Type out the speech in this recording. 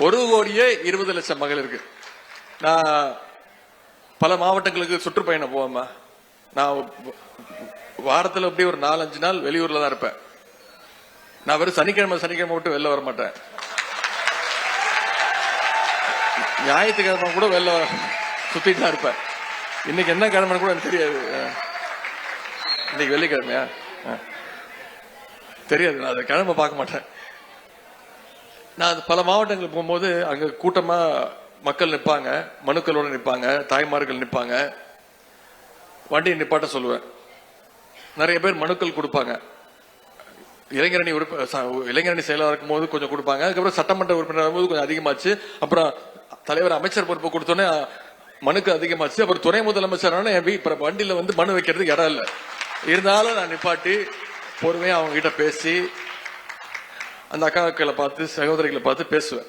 1,20,00,000 மகளிருக்கு. நான் பல மாவட்டங்களுக்கு சுற்றுப்பயணம் போவேம்மா. நான் வாரத்தில் அப்படியே ஒரு 4-5 நாள் வெளியூர்ல தான் இருப்பேன். நான் வெறும் சனிக்கிழமை விட்டு வெளில வர மாட்டேன். ஞாயிற்றுக்கிழமை கூட வெளில சுத்திட்டு தான் இருப்பேன். இன்னைக்கு என்ன கிழமை கூட எனக்கு தெரியாது. இன்னைக்கு வெள்ளிக்கிழமையா தெரியாது. நான் அந்த கிழமை பார்க்க மாட்டேன். நான் பல மாவட்டங்களுக்கு போகும்போது அங்க கூட்டமா மக்கள் நிற்பாங்க, மனுக்களோட நிற்பாங்க, தாய்மார்கள் நிற்பாங்க. வண்டியை நிப்பாட்ட சொல்லுவேன். நிறைய பேர் மனுக்கள் கொடுப்பாங்க. இளைஞரணி செயலாளர் இருக்கும் போது கொஞ்சம் கொடுப்பாங்க. அதுக்கப்புறம் சட்டமன்ற உறுப்பினர் போது கொஞ்சம் அதிகமாச்சு. அப்புறம் தலைவர் அமைச்சர் பொறுப்பு கொடுத்தோன்னே மனுக்கு அதிகமாச்சு. அப்புறம் துணை முதலமைச்சர் வண்டியில மனு வைக்கிறதுக்கு இடம் இல்லை. இருந்தாலும் நான் நிப்பாட்டி பொறுமையா அவங்க கிட்ட பேசி அந்த அக்காக்களை பார்த்து சகோதரிகளை பார்த்து பேசுவேன்.